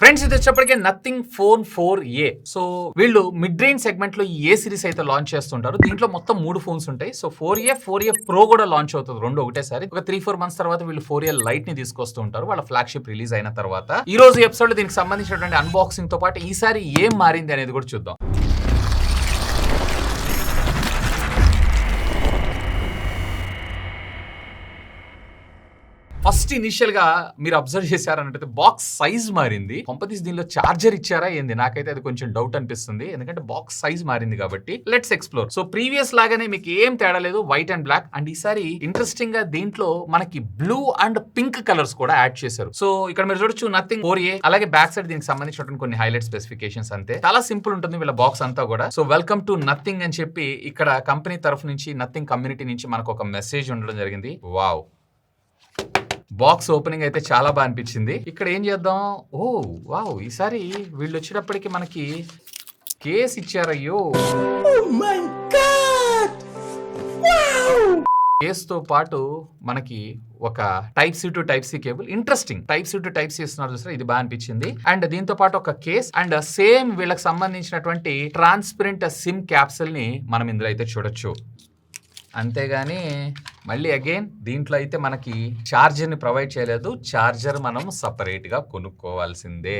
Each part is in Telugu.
ఫ్రెండ్స్ ఇది వచ్చేప్పటికే నథింగ్ ఫోన్ 4A. సో వీళ్ళు మిడ్ రేంజ్ సెగ్మెంట్ లో ఈ ఏ సిరీస్ అయితే లాంచ్ చేస్తుంటారు. దీంట్లో మొత్తం 3 ఫోన్స్ ఉంటాయి. సో 4A Pro కూడా లాంచ్ అవుతుంది రెండు ఒకటేసారి. ఒక 3-4 మంత్స్ తర్వాత వీళ్ళు 4A లైట్ ని తీసుకొస్తూ ఉంటారు వాళ్ళ ఫ్లాగ్షిప్ రిలీజ్ అయిన తర్వాత. ఈ రోజు ఎపిసోడ్ లో దీనికి సంబంధించినటువంటి అన్బాక్సింగ్ తో పాటు ఈసారి ఏం మారింది అనేది కూడా చూద్దాం. ఫస్ట్ ఇనిషియల్ గా మీరు అబ్జర్వ్ చేశారన్నట్టు బాక్స్ సైజ్ మారింది. కొంపతీస్ దీనిలో చార్జర్ ఇచ్చారా ఏంది? నాకైతే అది కొంచెం డౌట్ అనిపిస్తుంది, ఎందుకంటే బాక్స్ సైజ్ మారింది కాబట్టి. Let's explore. సో ప్రీవియస్ లాగానే మీకు ఏం తేడా లేదు, వైట్ అండ్ బ్లాక్. అండ్ ఈసారి ఇంట్రెస్టింగ్ గా దీంట్లో మనకి బ్లూ అండ్ పింక్ కలర్స్ కూడా యాడ్ చేశారు. సో ఇక్కడ మీరు చూడొచ్చు నథింగ్ 4A. అలాగే బ్యాక్ సైడ్ దీనికి సంబంధించినటువంటి కొన్ని హైలైట్ స్పెసిఫికేషన్స్ అంతే. చాలా సింపుల్ ఉంటుంది వీళ్ళ బాక్స్ అంతా కూడా. సో వెల్కమ్ టు నథింగ్ అని చెప్పి ఇక్కడ కంపెనీ తరఫు నుంచి, నథింగ్ కమ్యూనిటీ నుంచి మనకు ఒక మెసేజ్ ఉండడం జరిగింది. వావ్, బాక్స్ ఓపెనింగ్ అయితే చాలా బాగా అనిపించింది. ఇక్కడ ఏం చేద్దాం? ఓ వావ్, ఈసారి వీళ్ళు వచ్చేటప్పటికి మనకి కేస్ ఇచ్చారయ్యో. కేస్ తో పాటు మనకి ఒక type C to type C cable. Interesting, type C to type C ఇస్తున్నారు చూసారా, ఇది బాగా అనిపించింది. అండ్ దీంతో పాటు ఒక కేస్ అండ్ సేమ్ వీళ్ళకి సంబంధించినటువంటి ట్రాన్స్పరెంట్ సిమ్ క్యాప్సూల్ ని మనం ఇందులో అయితే చూడొచ్చు. అంతేగాని మళ్ళీ అగైన్ దీంట్లో అయితే మనకి ఛార్జర్ ని ప్రొవైడ్ చేయలేదు. ఛార్జర్ మనం సపరేట్ గా కొనుక్కోవాల్సిందే.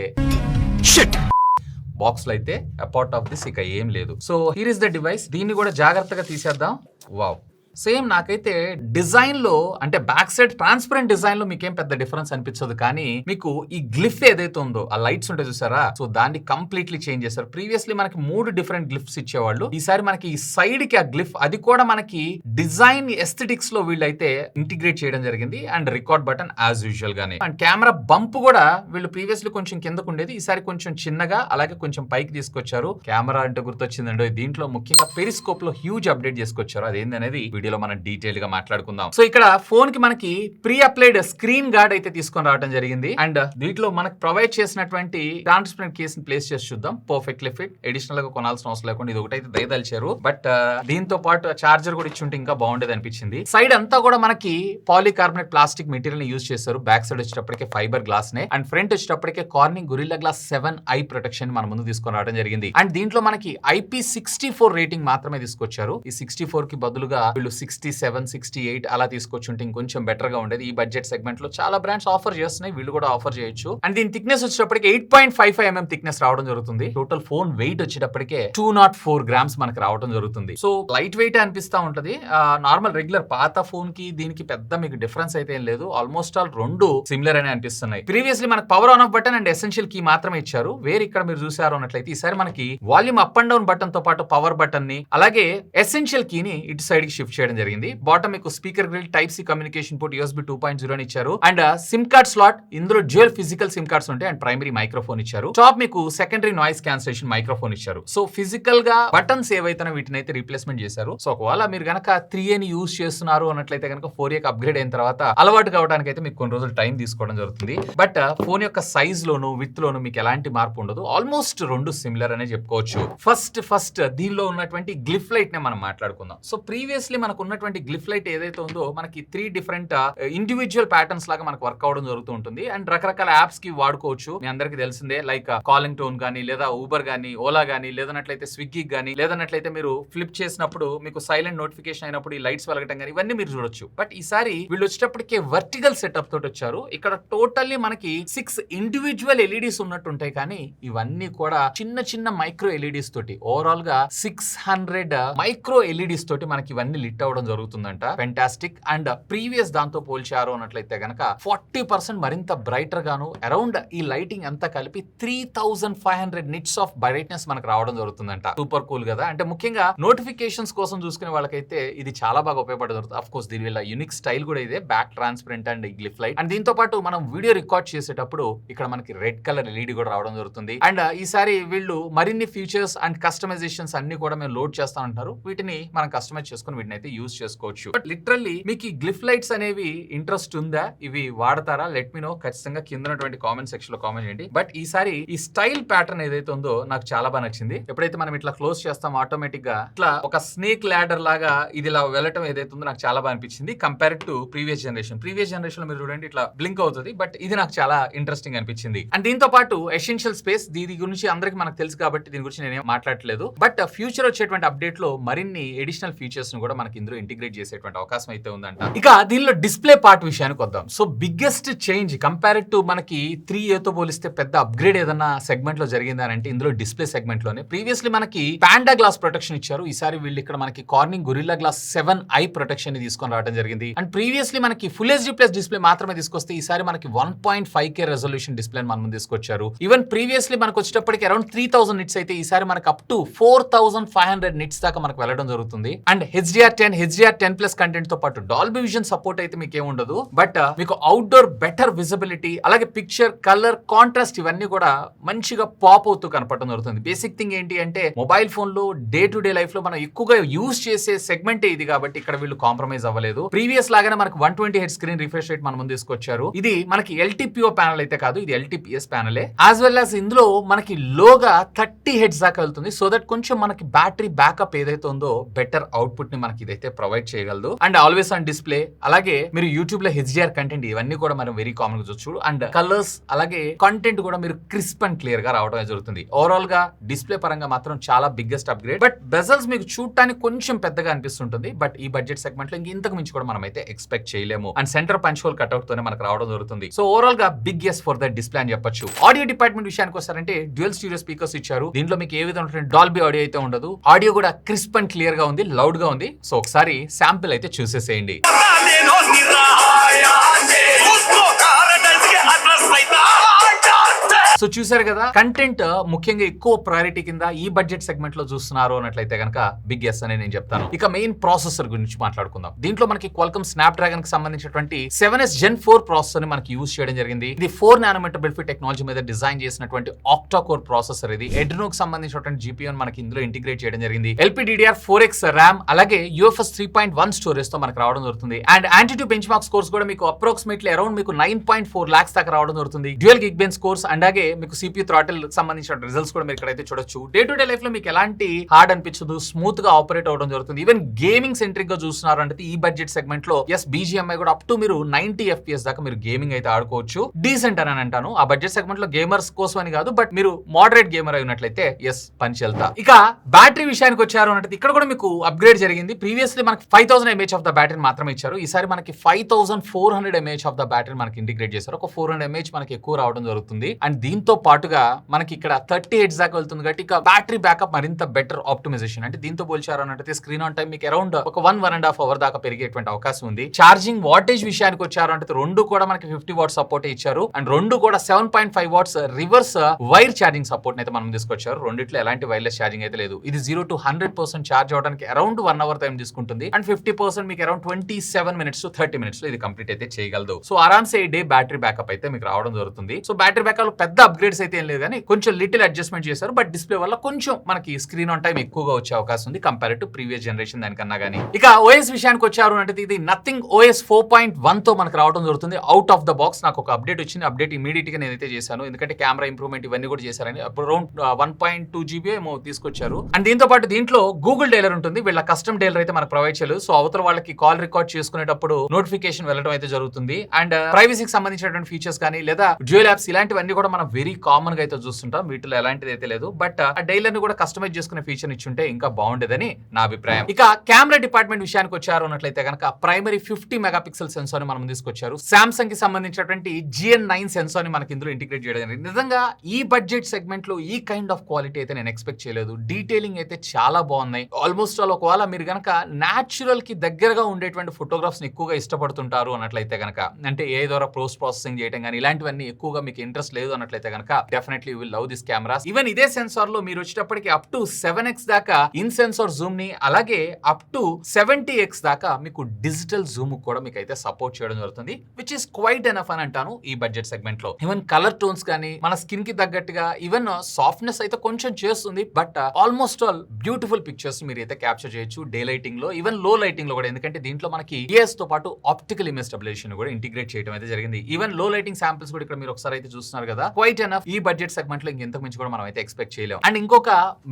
బాక్స్ లో అయితే అపార్ట్ ఆఫ్ దిస్ ఇక ఏం లేదు. So here is the device. దీన్ని కూడా జాగ్రత్తగా తీసేద్దాం. వావ్, సేమ్ నాకైతే డిజైన్ లో అంటే బ్యాక్ సైడ్ ట్రాన్స్పరెంట్ డిజైన్ లో మీకేం పెద్ద డిఫరెన్స్ అనిపించదు, కానీ మీకు ఈ గ్లిఫ్ ఏదైతే ఉందో ఆ లైట్స్ ఉంటాయి చూసారా, సో దాన్ని కంప్లీట్లీ చేంజ్ చేశారు. ప్రీవియస్లీ మనకి 3 డిఫరెంట్ గ్లిఫ్స్ ఇచ్చేవాళ్ళు. ఈసారి మనకి ఈ సైడ్ కి ఆ గ్లిఫ్, అది కూడా మనకి డిజైన్ ఎస్థెటిక్స్ లో వీళ్ళైతే ఇంటిగ్రేట్ చేయడం జరిగింది. And record button as usual గానే. అండ్ కెమెరా బంప్ కూడా వీళ్ళు ప్రీవియస్లీ కొంచెం కిందకు ఉండేది, ఈసారి కొంచెం చిన్నగా అలాగే కొంచెం పైకి తీసుకొచ్చారు. కెమెరా అంటే గుర్తొచ్చిందండి, దీంట్లో ముఖ్యంగా పెరిస్కోప్ లో హ్యూజ్ అప్డేట్ చేసుకొచ్చారు. అదేంటి అనేది వీడియోలో మనం డీటెయిల్ గా మాట్లాడుకుందాం. సో ఇక్కడ ఫోన్ కి మనకి ప్రీ అప్లైడ్ స్క్రీన్ గార్డ్ అయితే తీసుకొని రావడం జరిగింది. అండ్ దీంట్లో మనకు ప్రొవైడ్ చేసినటువంటి ట్రాన్స్పరెంట్ కేస్ ని ప్లేస్ చేసి చూద్దాం. Perfectly fit. అడిషనల్ గా కొనాల్సిన అవసరం లేకుండా ఇది ఒకటైతే దయదలిచారు. బట్ దీంతో పాటు చార్జర్ కూడా ఇచ్చి ఉంటే ఇంకా బాగుండేది అనిపించింది. సైడ్ అంతా కూడా మనకి పాలికార్బోనేట్ ప్లాస్టిక్ మెటీరియల్ ని యూజ్ చేశారు. బ్యాక్ సైడ్ వచ్చేటప్పటికే ఫైబర్ గ్లాస్ నే, అండ్ ఫ్రంట్ వచ్చేటప్పటికే Corning Gorilla glass 7 i protection మన ముందు తీసుకొని రావడం జరిగింది. అండ్ దీంట్లో మనకి IP64 రేటింగ్ మాత్రమే తీసుకొచ్చారు. ఈ 64 కి బదులుగా వీళ్ళు 67, 68 అలా తీసుకొచ్చుంటే ఇంకొంచెం బెటర్ గా ఉండేది. ఈ బడ్జెట్ సెగ్మెంట్ లో చాలా బ్రాండ్స్ ఆఫర్ చేస్తున్నాయి, వీళ్ళు కూడా ఆఫర్ చేయొచ్చు. అండ్ దీని థిక్నెస్ వచ్చేటప్పటికి 8.55 mm థిక్నెస్ రావడం జరుగుతుంది. టోటల్ ఫోన్ వెయిట్ వచ్చేటప్పటికే 204 grams మనకి రావడం జరుగుతుంది. సో లైట్ వెయిట్ అనిపిస్తా ఉంటది. నార్మల్ రెగ్యులర్ పాత ఫోన్ కి దీనికి పెద్ద మీకు డిఫరెన్స్ అయితే ఏం లేదు. ఆల్మోస్ట్ ఆల్ రెండు సిమిలర్ అనే అనిపిస్తున్నాయి. ప్రీవియస్లీ మనకి power on off button and essential key మాత్రమే ఇచ్చారు. వేరే ఇక్కడ మీరు చూసారు అన్నట్లయితే ఈసారి మనకి volume up and down button తో పాటు పవర్ బటన్ ని అలాగే ఎసెన్షియల్ కీని ఇటు సైడ్ కి షిఫ్ట్ చేయడం జరిగింది. బాటమ్ మీకు speaker grille, type C communication port, USB 2.0 అని ఇచ్చారు. అండ్ సిమ్ కార్డ్ స్లాట్, ఇందులో డ్యూయల్ ఫిజికల్ సిమ్ కార్డ్స్ ఉంటాయి. అండ్ ప్రైమరీ మైక్రోఫోన్ ఇచ్చారు. టాప్ మీకు సెకండరీ నాయిస్ క్యాన్సిలేషన్ మైక్రోఫోన్ ఇచ్చారు. సో ఫిజికల్ గా బటన్స్ ఏవైతే వీటిని అయితే రీప్లేస్మెంట్ చేశారు. సో ఒకవేళ మీరు గనక 3A ని యూజ్ చేస్తున్నారు అన్నట్లయితే కనుక 4A కి అప్గ్రేడ్ అయిన తర్వాత అలవాటు కావడానికి అయితే మీకు కొన్ని రోజులు టైం తీసుకోవడం జరుగుతుంది. బట్ ఫోన్ యొక్క సైజ్ లోను విత్ లోను మీకు ఎలాంటి మార్పు ఉండదు. ఆల్మోస్ట్ రెండు సిమిలర్ అనే చెప్పుకోవచ్చు. ఫస్ట్ దీనిలో ఉన్నటువంటి గ్లిఫ్ లైట్ నే మనం మాట్లాడుకుందాం. సో ప్రీవియస్లీ మనకు ఉన్నటువంటి గ్లిఫ్ లైట్ ఏదైతే ఉందో మనకి 3 డిఫరెంట్ ఇండివిజువల్ ప్యాటర్న్స్ లాగా మనకు వర్క్ అవడం జరుగుతూ ఉంటుంది. అండ్ రకరకాల యాప్స్ కి వాడుకోవచ్చు. మీ అందరికి తెలిసిందే, లైక్ కాలింగ్ టోన్ గానీ, లేదా ఊబర్ గానీ, ఓలా గానీ, లేదన్నట్లయితే స్విగ్గీ గానీ, లేదన్నట్లయితే మీరు ఫ్లిప్ చేసినప్పుడు మీకు సైలెంట్ నోటిఫికేషన్ అయినప్పుడు ఈ లైట్స్ వెలగటం గానీ ఇవన్నీ మీరు చూడొచ్చు. బట్ ఈసారి వీళ్ళు వచ్చేటప్పటికే వర్టికల్ సెటప్ తోటి వచ్చారు. ఇక్కడ టోటల్లీ మనకి 6 ఇండివిజువల్ ఎల్ఈడీస్ ఉన్నట్టు ఉంటాయి, కానీ ఇవన్నీ కూడా చిన్న చిన్న మైక్రో ఎల్ఈడీస్ తోటి ఓవరాల్ గా 600 మైక్రో ఎల్ఈడీస్ తోటి మనకి ఇవన్నీ లిట్ అవ్వడం జరుగుతుందంట. ఫెంటాస్టిక్. అండ్ ప్రీవియస్ దాంతో పోల్చారు అన్నట్లయితే గనక 40% మరింత బ్రైటర్ గాను, అరౌండ్ ఈ లైటింగ్ అంతా కలిపి 3500 నిట్స్ ఆఫ్ బ్రైట్నెస్ మనకు రావడం జరుగుతుందంట. సూపర్ కూల్ కదా. అంటే ముఖ్యంగా నోటిఫికేషన్స్ కోసం చూసుకునే వాళ్ళకైతే ఇది చాలా బాగా ఉపయోగపడుతుంది. అఫ్ కోర్స్ దీని వల్ల యూనిక్ స్టైల్ కూడా ఇదే, back transparent and glyph light. And దీంతో పాటు మనం వీడియో రికార్డ్ చేసేటప్పుడు ఇక్కడ మనకి రెడ్ కలర్ ఎల్ఈడి కూడా రావడం జరుగుతుంది. అండ్ ఈసారి వీళ్ళు మరిన్ని ఫీచర్స్ అండ్ కస్టమైజేషన్స్ అన్ని కూడా మేము లోడ్ చేస్తా ఉంటారు. వీటిని మనం కస్టమైజ్ చేసుకుని వీటిని అయితే అయితే యూజ్ చేసుకోవచ్చు. బట్ లిటరల్లీ మీకు ఈ గ్లిఫ్ లైట్స్ అనేవి ఇంట్రెస్ట్ ఉందా? ఇవి వాడతారా? Let me know. ఖచ్చితంగా కింద ఉన్నటువంటి కామెంట్ సెక్షన్ లో కామెంట్ చేయండి. బట్ ఈసారి ఈ స్టైల్ ప్యాటర్న్ ఏదైతే ఉందో నాకు చాలా బాగా నచ్చింది. ఎప్పుడైతే మనం ఇట్లా క్లోజ్ చేస్తాం ఆటోమేటిక్ గా ఇట్లా ఒక స్నేక్ ల్యాడర్ లాగా ఇది ఇలా వెళ్ళటం ఏదైతే ఉందో నాకు చాలా బాగా అనిపించింది కంపేర్ టు ప్రీవియస్ జనరేషన్ లో మీరు చూడండి ఇట్లా బ్లింక్ అవుతుంది. బట్ ఇది నాకు చాలా ఇంట్రెస్టింగ్ అనిపించింది. అండ్ దీంతో పాటు ఎసెన్షియల్ స్పేస్ దీని గురించి అందరికి మనకు తెలుసు కాబట్టి దీని గురించి నేనేం మాట్లాడట్లేదు. బట్ ఫ్యూచర్ వచ్చేటువంటి అప్డేట్ లో మరిన్ని ఎడిషనల్ ఫీచర్స్ ను కూడా మనకి ఇందులో ఇంటిగ్రేట్ చేసేటువంటి అవకాశం అయితే ఉందంట. ఇక దీనిలో డిస్ప్లే పార్ట్ విషయానికి వద్దాం. So biggest change compare to మనకి 3A తో పోలిస్తే పెద్ద అప్గ్రేడ్ ఏదన్నా సెగ్మెంట్ లో జరిగిందని అంటే ఇందులో డిస్ప్లే సెగ్మెంట్ లోనే ప్రీవియస్లీ మనకి పాండా గ్లాస్ ప్రొటెక్షన్ ఇచ్చారు. ఈసారి వీళ్ళు ఇక్కడ మనకి Corning Gorilla glass 7i protection ని తీసుకొని రావడం జరిగింది. అండ్ ప్రీవియస్లీ మనకి ఫుల్ హెచ్డీ ప్లస్ డిస్ప్లే మాత్రమే తీసుకొస్తే ఈసారి మనకి 1.5K రెజల్యూషన్ డిస్ప్లే మన ముందు తీసుకొచ్చారు. ఈవెన్ ప్రీవియస్లీ మనకు వచ్చేటప్పటికి అరౌండ్ 3000 నిట్స్ అయితే ఈసారి మనకి అప్ టు 4500 నిట్స్ దాకా మనకు వెళ్ళడం జరుగుతుంది. అండ్ HDR10 ప్లస్ కంటెంట్ తో పాటు డాల్బీ విజన్ సపోర్ట్ అయితే మీకు ఏముండదు. బట్ మీకు అవుట్డోర్ బెటర్ విజిబిలిటీ అలాగే పిక్చర్ కలర్ కాంట్రాస్ట్ ఇవన్నీ కూడా మంచిగా పాప్ అవుతూ కనపడడం జరుగుతుంది. బేసిక్ థింగ్ ఏంటి అంటే మొబైల్ ఫోన్ లో డే టు డే లైఫ్ లో మనం ఎక్కువగా యూజ్ చేసే సెగ్మెంట్ ఇది కాబట్టి ఇక్కడ వీళ్ళు కాంప్రమైజ్ అవ్వలేదు. ప్రీవియస్ లాగానే మనకు 120Hz స్క్రీన్ రిఫ్రెష్ రేట్ మన ముందు తీసుకొచ్చారు. ఇది మనకి LTPO ప్యానల్ అయితే కాదు, ఇది LTPS ప్యానలే. యాజ్ వెల్ యాజ్ ఇందులో మనకి లోగా 30Hz దాకా వెళ్తుంది. సో దట్ కొంచెం మనకి బ్యాటరీ బ్యాకప్ ఏదైతే ఉందో బెటర్ అవుట్పుట్ ని మనకి ఇదైతే ప్రొవైడ్ చేయగలదు. అండ్ ఆల్వేస్ ఆన్ డిస్ప్లే అలాగే మీరు యూట్యూబ్ లో HDR కంటెంట్ ఇవన్నీ కూడా మనం వెరీ కామన్ గా చూడొచ్చు. అండ్ కలర్స్ అలాగే కంటెంట్ కూడా మీరు క్రిస్ప్ అండ్ క్లియర్ గా రావడం జరుగుతుంది. ఓవరాల్ గా డిస్ప్లే పరంగా మాత్రం చాలా బిగ్గెస్ట్ అప్గ్రేడ్. బట్ బెజల్స్ మీకు చూడటానికి కొంచెం పెద్దగా అనిపిస్తుంటుంది. బట్ ఈ బడ్జెట్ సెగ్మెంట్ లో ఇంతకు మించి కూడా మనం అయితే ఎక్స్పెక్ట్ చేయలేము. And centre punch hole cutout తోనే మనకు రావడం జరుగుతుంది. సో ఓవరాల్ గా big yes for the display అని చెప్పొచ్చు. ఆడియో డిపార్ట్మెంట్ విషయానికి వస్తారంటే డ్యూయల్ స్టీరియో స్పీకర్స్ ఇచ్చారు. దీంట్లో మీకు ఏ విధంగా డాల్బీ ఆడియో అయితే ఉండదు. ఆడియో కూడా క్రిస్ప్ అండ్ క్లియర్ గా ఉంది, లౌడ్ గా ఉంది. సో ఒకసారి శాంపిల్ అయితే చూసేసేయండి. సో చూసారు కదా, కంటెంట్ ముఖ్యంగా ఎక్కువ ప్రయారిటీ కింద ఈ బడ్జెట్ సెగ్మెంట్ లో చూస్తున్నారు అన్నట్లయితే కనుక బిగ్ ఎస్ అని నేను చెప్తాను. ఇక మెయిన్ ప్రాసెసర్ గురించి మాట్లాడుకుందాం. దీంట్లో మనకి క్వాల్కమ్ స్నాప్డ్రాగన్ కి సంబంధించినటువంటి 7S Gen 4 ప్రాసెసర్ ని మనకి యూజ్ చేయడం జరిగింది. ఇది 4 నానోమీటర్ బిల్ఫిట్ టెక్నాలజీ మీద డిజైన్ చేసినటువంటి ఆక్టా కోర్ ప్రాసెసర్. ఇది ఎడ్రినో కి సంబంధించినటువంటి GPU మనకి ఇందులో ఇంటిగ్రేట్ చేయడం జరిగింది. LPDDR4X ర్యామ్ అలాగే UFS 3.1 స్టోరేజ్ తో మనకు రావడం జరుగుతుంది. అండ్ యాంటిట్యూడ్ బెంచ్ మార్క్ స్కోర్స్ కూడా మీకు అప్రాక్సిమేట్లీ అరౌండ్ మీకు 9.4 lakhs దాకా రావడం జరుగుతుంది. డ్యూయల్ గిగ్ బెంచ్ స్కోర్స్ అలాగే మీకు CPU థ్రాటిల్ సంబంధించిన రిజల్ట్స్ కూడా మీరు ఇక్కడైతే చూడొచ్చు. డే టు డే లైఫ్ లో మీకు ఎలాంటి హార్డ్ అనిపించదు, స్మూత్ గా ఆపరేట్ అవడం జరుగుతుంది. ఈవెన్ గేమింగ్ సెంట్రిక్ గా చూస్తున్నారు అంటే ఈ బడ్జెట్ సెగ్మెంట్ లో BGMI కూడా అప్ టు మీరు 90 FPS దాకా మీరు గేమింగ్ అయితే ఆడుకోవచ్చు. డీసెంట్ అని అంటాను. ఆ బడ్జెట్ సెగ్మెంట్ లో గేమర్స్ కోసం అని కాదు, బట్ మీరు మోడరేట్ గేమర్ అయి ఉన్నట్లయితే పంచి వెళ్తా. ఇక బ్యాటరీ విషయానికి వచ్చారు అంటే ఇక్కడ కూడా మీకు అప్గ్రేడ్ జరిగింది. ప్రీవియస్లీ మనకి 5000 mAh ఆఫ్ ద బ్యాటరీ మాత్రమే ఇచ్చారు. ఈసారి మనకి 5400 mAh ఆఫ్ ద బ్యాటరీ మనకి ఇంటిగ్రేట్ చేశారు. ఒక 400 mAh మనకి ఎక్కువ రావడం జరుగుతుంది. అండ్ దీంతో పాటుగా మనకి ఇక్కడ 30Hz దాకా వెళ్తుంది కాబట్టి ఇక బ్యాటరీ బ్యాకప్ మరింత బెటర్ ఆప్టిమైజేషన్. అంటే దీంతో పోల్చారు అన్నట్టు స్క్రీన్ ఆన్ టైం మీకు అరౌండ్ ఒక 1.5 అవర్ దాకా పెరిగేటువంటి అవకాశం ఉంది. ఛార్జింగ్ వాటేజ్ విషయానికి వచ్చారు అంటే రెండు కూడా మనకి 50 వాట్స్ సపోర్ట్ ఇచ్చారు. అండ్ రెండు కూడా 7.5 watts reverse wire charging support అయితే మనం తీసుకొచ్చారు. రెండిట్లో ఎలాంటి వైర్లెస్ ఛార్జింగ్ అయితే లేదు. ఇది 0 to 100% ఛార్జ్ అవడానికి అరౌండ్ 1 అవర్ టైం తీసుకుంటుంది. అండ్ 50% మీకు అరౌండ్ 27 minutes to 30 minutes లో ఇది కంప్లీట్ అయితే చేయగలదు. సో ఆరామ్సే డే బ్యాటరీ బ్యాకప్ అయితే మీకు రావడం జరుగుతుంది. సో బ్యాటరీ బ్యాకప్ పెద్ద అప్గ్రేడ్స్ అయితే ఏం లేదు కానీ కొంచెం లిటిల్ అడ్జస్ట్మెంట్ చేశారు. బట్ డిస్ప్లే వల్ల కొంచెం మనకి స్క్రీన్ ఆన్ టైం ఎక్కువగా వచ్చే అవకాశం ఉంది కంపేర్ టు ప్రీవియస్ జనరేషన్ దానికన్నా గానీ. ఇక ఓఎస్ విషయానికి వచ్చారు అంటే ఇది నథింగ్ OS 4.1 తో మనకు రావడం జరుగుతుంది. అవుట్ ఆఫ్ ద బాక్స్ నాకు ఒక అప్డేట్ వచ్చింది. అప్డేట్ ఇమీడియట్ గా నేనైతే చేశాను, ఎందుకంటే కెమెరా ఇంప్రూవ్మెంట్ ఇవన్నీ కూడా చేశారని. అప్పుడు అరౌండ్ 1.2 GB ఏమో తీసుకొచ్చారు. అండ్ దీంతో పాటు దీంట్లో గూగుల్ డైలర్ ఉంటుంది. వీళ్ళ కస్టమ్ డైలర్ అయితే మనకు ప్రొవైడ్ చేయలేదు. సో అవతల వాళ్ళకి కాల్ రికార్డ్ చేసుకునేటప్పుడు నోటిఫికేషన్ వెళ్ళడం అయితే జరుగుతుంది. అండ్ ప్రైవసీకి సంబంధించినటువంటి ఫీచర్స్ కానీ లేదా డ్యూయల్ యాప్స్ ఇలాంటివన్నీ కూడా మనం వెరీ కామన్ గా అయితే చూస్తుంటాం. వీటిలో ఎలాంటిది అయితే లేదు. బట్ ఆ డైలర్ ని కూడా కస్టమైజ్ చేసుకునే ఫీచర్ ఇచ్చుంటే ఇంకా బాగుండేదని నా అభిప్రాయం. ఇక కెమెరా డిపార్ట్మెంట్ విషయానికి వచ్చారు అన్నట్లయితే కనుక ప్రైమరీ 50 మెగాపిక్సెల్ సెన్సార్ ని మనం తీసుకొచ్చారు. సామ్సంగ్ కి సంబంధించినటువంటి GN9 సెన్సార్ ని మనకి ఇందులో ఇంటిగ్రేట్ చేయడం జరిగింది. నిజంగా ఈ బడ్జెట్ సెగ్మెంట్ లో ఈ కైండ్ ఆఫ్ క్వాలిటీ అయితే నేను ఎక్స్పెక్ట్ చేయలేదు. డీటెయిలింగ్ అయితే చాలా బాగున్నాయి. ఆల్మోస్ట్ ఆల్ ఒకవేళ మీరు గనక న్యాచురల్ కి దగ్గరగా ఉండేటువంటి ఫోటోగ్రాఫ్స్ ని ఎక్కువగా ఇష్టపడుతుంటారు అన్నట్లయితే కనుక, అంటే ఏ ద్వారా పోస్ట్ ప్రాసెసింగ్ చేయడం కానీ ఇలాంటివన్నీ ఎక్కువగా మీకు ఇంట్రెస్ట్ లేదు అన్నట్లయితే ఉన్నట్లయితే కనుక definitely you will love this cameras. Even ఇదే సెన్సార్ లో మీరు వచ్చేటప్పటికి అప్ టు 7x దాకా ఇన్ సెన్సార్ జూమ్ ని, అలాగే అప్ టు 70x దాకా మీకు డిజిటల్ జూమ్ కూడా మీకు అయితే సపోర్ట్ చేయడం జరుగుతుంది, విచ్ ఇస్ క్వైట్ ఎనఫ్ అని అంటాను ఈ బడ్జెట్ సెగ్మెంట్ లో. ఈవెన్ కలర్ టోన్స్ కానీ మన స్కిన్ కి తగ్గట్టుగా ఈవెన్ సాఫ్ట్నెస్ అయితే కొంచెం చేస్తుంది, but almost all beautiful pictures మీరు అయితే క్యాప్చర్ చేయొచ్చు డే లైటింగ్ లో, ఈవెన్ లో లైటింగ్ లో కూడా. ఎందుకంటే దీంట్లో మనకి ES తో పాటు ఆప్టికల్ ఇమేజ్ స్టెబిలైజేషన్ కూడా ఇంటిగ్రేట్ చేయడం అయితే జరిగింది. ఈవెన్ లో లైటింగ్ శాంపిల్స్ కూడా ఇక్కడ మీరు ఒకసారి అయితే చూస్తున్నారు కదా, క్వైట్ ఎనఫ్. ఈ బడ్జెట్ సెగ్మెంట్ లో ఇంతకు మించి కూడా మనం అయితే ఎక్స్పెక్ట్ చేయలేం. అండ్ ఇంకొక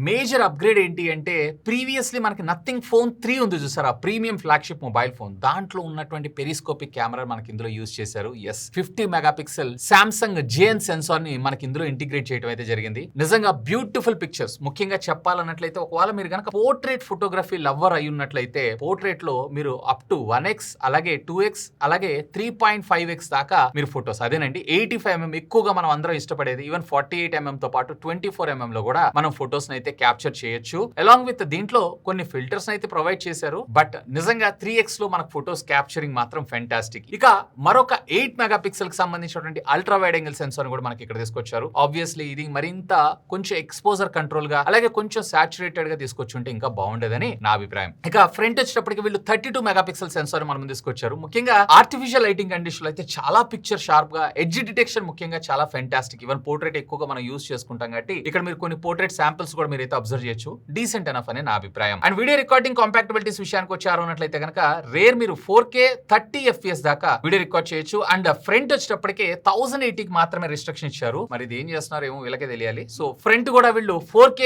మేజర్ అప్గ్రేడ్ ఏంటి అంటే, ప్రీవియస్లీ మనకి నథింగ్ ఫోన్ 3 ఉంది చూసారా, ప్రీమియం ఫ్లాగ్షిప్ మొబైల్ ఫోన్, దాంట్లో ఉన్నటువంటి పెరిస్కోపిక్ కెమెరా మనకి ఇందులో యూజ్ చేశారు. 50 మెగాపిక్సెల్ సామ్సంగ్ JN సెన్సార్ ని మనకి ఇందులో ఇంటిగ్రేట్ చేయడం అయితే జరిగింది. నిజంగా బ్యూటిఫుల్ పిక్చర్స్. ముఖ్యంగా చెప్పాలన్నట్లయితే ఒకవేళ మీరు కనుక పోర్ట్రేట్ ఫోటోగ్రఫీ లవర్ అయి ఉన్నట్లయితే పోర్ట్రేట్ లో మీరు అప్ టు 1x అలాగే 2x అలాగే 3.5x దాకా మీరు ఫోటోస్, అదేనండి 85mm ఎక్కువగా మనం అందరం ఇష్టపడేది, ఈవెన్ 48mm తో పాటు 24mm లో కూడా మనం ఫోటోస్ అయితే క్యాప్చర్ చేయొచ్చు. అలాంగ్ విత్ దీంట్లో కొన్ని ఫిల్టర్స్ అయితే ప్రొవైడ్ చేశారు, బట్ నిజంగా 3x లో మనకు ఫోటోస్ క్యాప్చరింగ్ మాత్రం ఫెంటాస్టిక్. ఇక మరొక 8 మెగాపిక్సెల్ కి సంబంధించినటువంటి అల్ట్రా వైడ్ యాంగిల్ సెన్సార్ కూడా మనకి ఇక్కడ తీసుకొచ్చారు. ఆబ్వియస్లీ ఇది మరింత కొంచెం ఎక్స్పోజర్ కంట్రోల్ గా అలాగే కొంచెం సాచురేటెడ్ గా తీసుకొచ్చుంటే ఇంకా బాగుండేదని నా అభిప్రాయం. ఇక ఫ్రంట్ వచ్చేటప్పటికి వీళ్ళు 32 మెగాపిక్సెల్ సెన్సార్ మనం తీసుకొచ్చారు. ముఖ్యంగా ఆర్టిఫిషియల్ లైటింగ్ కండిషన్ లో అయితే చాలా పిక్చర్ షార్ప్ గా, ఎడ్జ్ డిటెక్షన్ ముఖ్యంగా చాలా ఫెంటాస్టిక్. ఈవెన్ పోర్ట్రేట్ ఎక్కువగా మనం యూస్ చేసుకుంటాం కాబట్టి ఇక్కడ మీరు కొన్ని పోర్ట్రేట్ శాంపిల్స్ కూడా మీరు అయితే అబ్జర్వ్ చేయొచ్చు. డీసెంట్ ఎనఫ్ అని నా అభిప్రాయం. అండ్ వీడియో రికార్డింగ్ కాంపాక్టబిలిటీస్ విషయానికి వచ్చారు అన్నట్లయితే కనుక రేర్ మీరు 4K 30 FPS దాకా వీడియో రికార్డ్ చేయొచ్చు. అండ్ ఫ్రంట్ వచ్చేటప్పటికే 1080 కి మాత్రమే రిస్ట్రిక్షన్ ఇచ్చారు. మరి ఇది ఏం చేస్తున్నారు ఏమో వీళ్ళకే తెలియాలి. సో ఫ్రంట్ కూడా వీళ్ళు 4K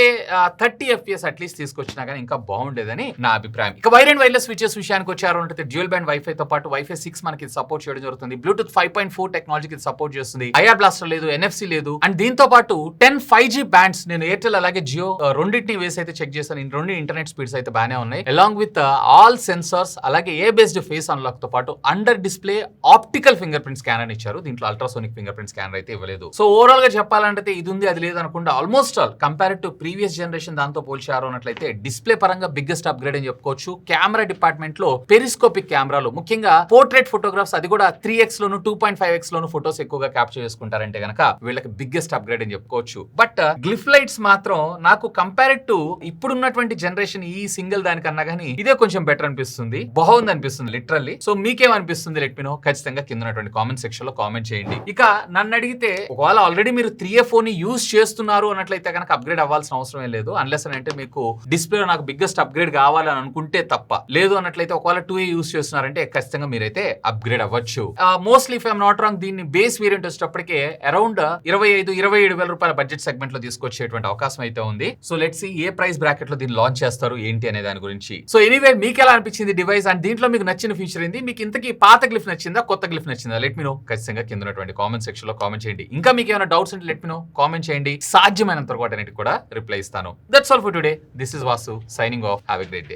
30 FPS అట్లీస్ట్ తీసుకొచ్చినా కానీ ఇంకా బాగుండేదని నా అభిప్రాయం. ఇక వైర్ అండ్ వైర్లెస్ స్విచెస్ విషయానికి వచ్చారు అంటే డ్యూయల్ బ్యాండ్ వైఫై తో పాటు వైఫై 6 మనకి సపోర్ట్ చేయడం జరుగుతుంది. బ్లూటూత్ 5.4 టెక్నాలజీకి సపోర్ట్ చేస్తుంది. IR బ్లాస్టర్ లేదు, NFC లేదు. అండ్ దీంతో పాటు 10 5G బ్యాండ్స్ నేను ఎయిర్టెల్ అలాగే జియో రెండింటిని వేసి అయితే చెక్ చేశాను. రెండు ఇంటర్నెట్ స్పీడ్స్ అయితే బాగానే ఉన్నాయి. అలాంగ్ విత్ ఆల్ సెన్సార్స్ అలాగే ఏ బేస్డ్ ఫేస్ అన్లాక్ తో పాటు under display optical finger print scanner ఇచ్చారు. దీంట్లో అల్ట్రాసోనిక్ ఫింగర్ ప్రింట్ స్కానర్ అయితే ఇవ్వలేదు. సో ఓవరాల్ గా చెప్పాలంటే ఇది ఉంది అది లేదు అనుకుంటా almost all compare to previous generation దాంతో పోల్చారు అన్నట్లయితే డిస్ప్లే పరంగా బిగ్గెస్ట్ అప్గ్రేడ్ అని చెప్పుకోవచ్చు. కెమెరా డిపార్ట్మెంట్ లో పెరిస్కోపిక్ కెమెరాలు ముఖ్యంగా పోర్ట్రేట్ ఫోటోగ్రాఫ్స్ అది కూడా 3x లోను 2.5x లోను ఫోటోస్ ఎక్కువగా క్యాప్చర్ చేసుకుంటారంటే గనక వీళ్ళకి బిగ్గెస్ట్ అప్గ్రేడ్ అని చెప్పుకోవచ్చు. బట్ గ్లిఫ్ లైట్స్ మాత్రం నాకు కంపేర్ టు ఇప్పుడున్నటువంటి జనరేషన్ ఈ సింగిల్ దానికన్నా గానీ ఇదే కొంచెం బెటర్ అనిపిస్తుంది, బాగుంది అనిపిస్తుంది లిటరల్లీ. సో మీకేమనిపిస్తుంది లెట్ మీ నో ఖచ్చితంగా కింద ఉన్నటువంటి కామెంట్ సెక్షన్ లో కామెంట్ చేయండి. ఇక నన్ను అడిగితే ఒకవేళ ఆల్రెడీ మీరు 3A ఫోన్ ని యూజ్ చేస్తున్నారు అన్నట్లయితే కనుక అప్గ్రేడ్ అవ్వాల్సిన అవసరం ఏం లేదు, అన్లెస్ అంటే మీకు డిస్ప్లే నాకు బిగ్గెస్ట్ అప్గ్రేడ్ కావాలని అనుకుంటే తప్ప. లేదు అన్నట్లయితే ఒకవేళ 2A యూజ్ చేస్తున్నారంటే ఖచ్చితంగా మీరైతే అప్గ్రేడ్ అవ్వచ్చు. Mostly if I'm not wrong దీన్ని బేస్ వేరియంట్ వచ్చేటప్పటికే అరౌండ్ 25-27 వేల రూపాయల బడ్జెట్ సెగ్మెంట్ లో తీసుకొచ్చేటువంటి అవకాశం అయితే ఉంది. So let's see a price bracket లో దీన్ని లాంచ్ చేస్తారు ఏంటి అనే దాని గురించి. సో ఎనీవే మీకు ఎలా అనిపించింది డివైస్ అండ్ దీంట్లో మీకు నచ్చిన ఫీచర్ ఏంది, మీకు ఇంతకీ పాత గ్లిఫ్ నచ్చిందా కొత్త గ్లిఫ్ నచ్చిందా లెట్ మీ నో ఖచ్చితంగా కింద ఉన్నటువంటి కామెంట్ సెక్షన్ లో కామెంట్ చేయండి. ఇంకా మీకు ఏమైనా డౌట్స్ ఉంటే లెట్ మీ నో కామెంట్ చేయండి. సాధ్యమైనంత వరకు అన్నిటికి కూడా రిప్లై ఇస్తాను. That's all for today. This is Vasu signing off. Have a great day.